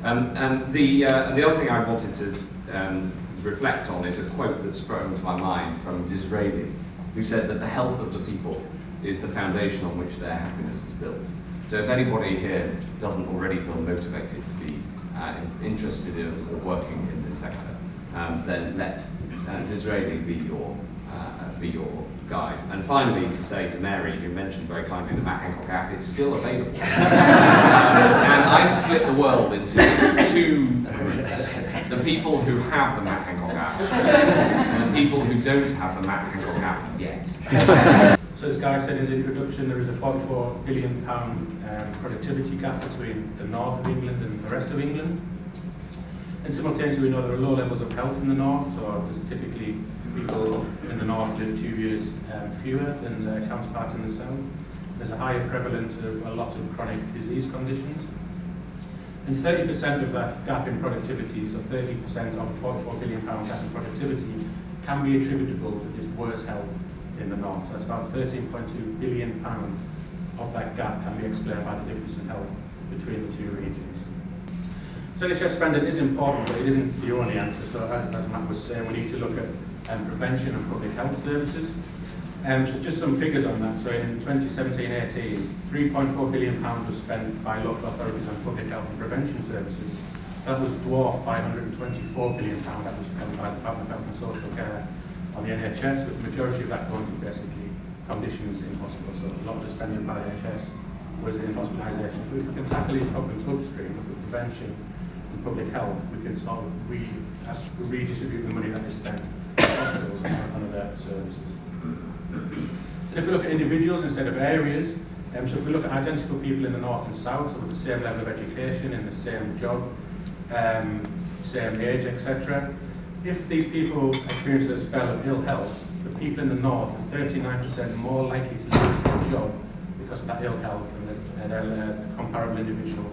The other thing I wanted to reflect on is a quote that sprung to my mind from Disraeli, who said that the health of the people is the foundation on which their happiness is built. So if anybody here doesn't already feel motivated to be interested in or working in this sector, then let Disraeli be your guide. And finally, to say to Mary, who mentioned very kindly the Matt Hancock app, it's still available. And I split the world into two groups: the people who have the Matt Hancock app and the people who don't have the Matt Hancock app yet. So as Guy said in his introduction, there is a £44 billion productivity gap between the north of England and the rest of England. And simultaneously, we know there are low levels of health in the north, so there's typically people in the north live 2 years fewer than their counterparts in the south. There's a higher prevalence of a lot of chronic disease conditions. And 30% of that gap in productivity, so 30% of a £44 billion gap in productivity, can be attributable to this worse health in the north. So that's about £13.2 billion of that gap can be explained by the difference in health between the two regions. So NHS spending is important, but it isn't the only answer. So as Matt was saying, we need to look at prevention and public health services. So just some figures on that. So in 2017-18, £3.4 billion was spent by local authorities on public health and prevention services. That was dwarfed by £124 billion that was spent by the Department of Health and Social Care on the NHS, with the majority of that going to basically conditions in hospital. So a lot of the spending by the NHS was in hospitalisation. But if we can tackle these problems upstream with prevention and public health, we can sort of redistribute the money that is spent in hospitals and other services. And if we look at individuals instead of areas, so if we look at identical people in the north and south, so with the same level of education, in the same job, same age, etc., if these people experience a spell of ill health, the people in the north are 39% more likely to lose their job because of that ill health than a comparable individual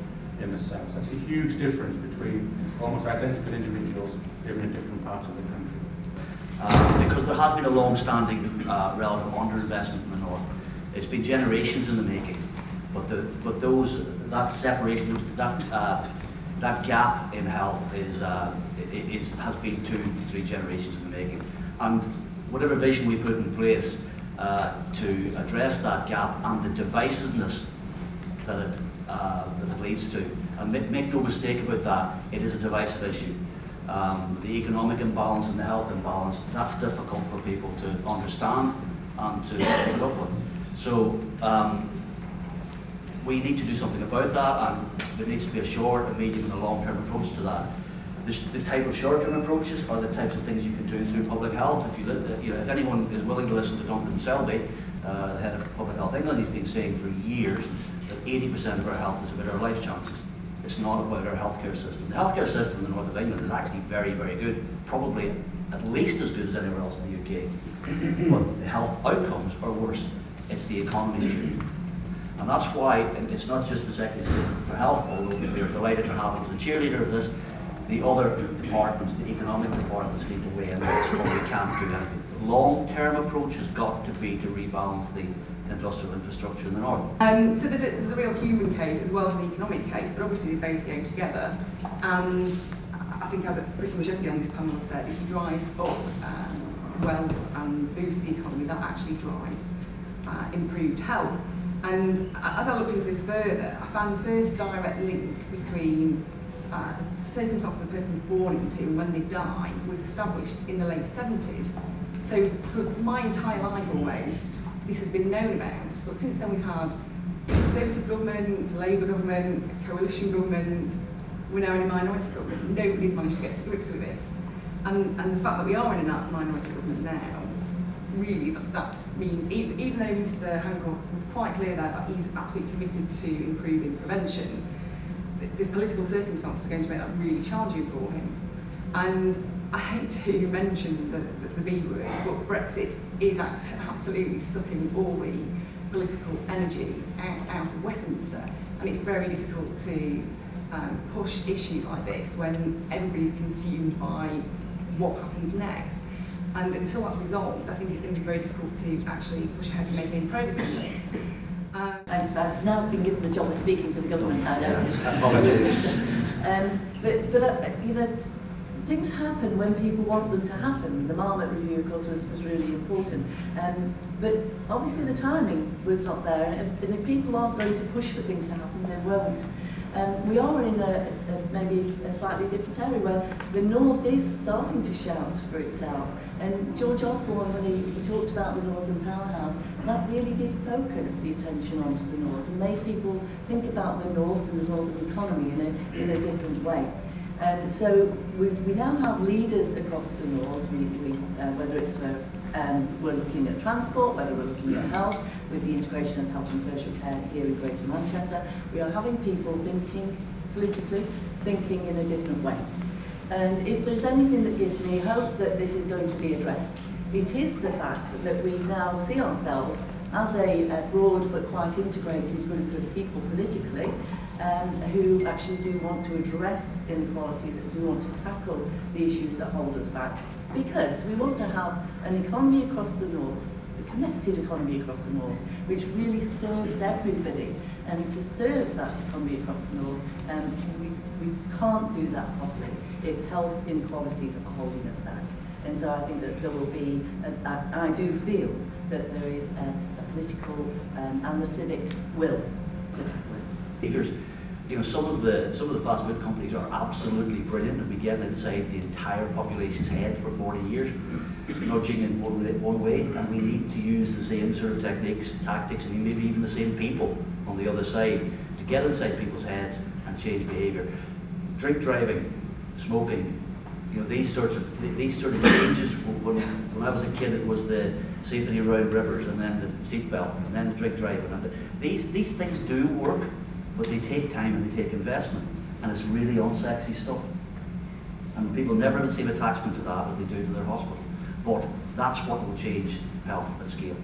in the south. That's a huge difference between almost identical individuals living in different parts of the country. Because there has been a long-standing relative underinvestment in the north. It's been generations in the making, but that separation, that gap in health has been 2 to 3 generations in the making. And whatever vision we put in place to address that gap and the divisiveness that it leads to, and make no mistake about that, it is a divisive issue. The economic imbalance and the health imbalance, that's difficult for people to understand and to put up with. So we need to do something about that, and there needs to be a short, a medium and a long-term approach to that. The type of short-term approaches are the types of things you can do through public health. If anyone is willing to listen to Duncan Selby, the head of Public Health England, he's been saying for years that 80% of our health is about our life chances. It's not about our healthcare system. The healthcare system in the north of England is actually very, very good, probably at least as good as anywhere else in the UK. But the health outcomes are worse. It's the economy's due. And that's why, and it's not just the Secretary for Health, although we are delighted to have him as the cheerleader of this, the other departments, the economic departments, need to weigh in on this, or we can't do anything. The long-term approach has got to be to rebalance the industrial infrastructure in the north. So there's a real human case as well as an economic case, but obviously they both go together. And I think, as pretty much everybody on this panel has said, if you drive up wealth and boost the economy, that actually drives improved health. And as I looked into this further, I found the first direct link between the circumstances a person is born into and when they die was established in the late 70s. So for my entire life almost, this has been known about, but since then we've had Conservative governments, Labour governments, a coalition government, we're now in a minority government. Nobody's managed to get to grips with this. And the fact that we are in a minority government now, really that means, even though Mr Hancock was quite clear there that he's absolutely committed to improving prevention, the political circumstances are going to make that really challenging for him. And I hate to mention the B word, but Brexit is absolutely sucking all the political energy out of Westminster, and it's very difficult to push issues like this when everybody's consumed by what happens next. And until that's resolved, I think it's going to be very difficult to actually push ahead and make any progress on this. I've now been given the job of speaking for the government, I noticed. Apologies. You know, things happen when people want them to happen. The Marmot Review, of course, was really important. But obviously the timing was not there, and if people aren't going to push for things to happen, they won't. We are in maybe a slightly different area where the North is starting to shout for itself. And George Osborne, when he talked about the Northern Powerhouse, that really did focus the attention onto the North and made people think about the North and the Northern economy in a different way. So we now have leaders across the North, whether it's we're looking at transport, whether we're looking at health, with the integration of health and social care here in Greater Manchester, we are having people thinking politically, thinking in a different way. And if there's anything that gives me hope that this is going to be addressed, it is the fact that we now see ourselves as a broad but quite integrated group of people politically, who actually do want to address inequalities and do want to tackle the issues that hold us back. Because we want to have an economy across the North, a connected economy across the North, which really serves everybody. And to serve that economy across the North, we can't do that properly if health inequalities are holding us back. And so I think that there will be, I do feel that there is a political and the civic will to tackle it. There's, some of the fast food companies are absolutely brilliant, and we get inside the entire population's head for 40 years, nudging in one way, and we need to use the same sort of techniques, tactics, and maybe even the same people on the other side to get inside people's heads and change behaviour. Drink driving, smoking, these sort of changes. When I was a kid, it was the safety around rivers, and then the seatbelt, and then the drink driving. And these things do work, but they take time and they take investment, and it's really unsexy stuff. And people never have the same attachment to that as they do to their hospital. But that's what will change health at scale.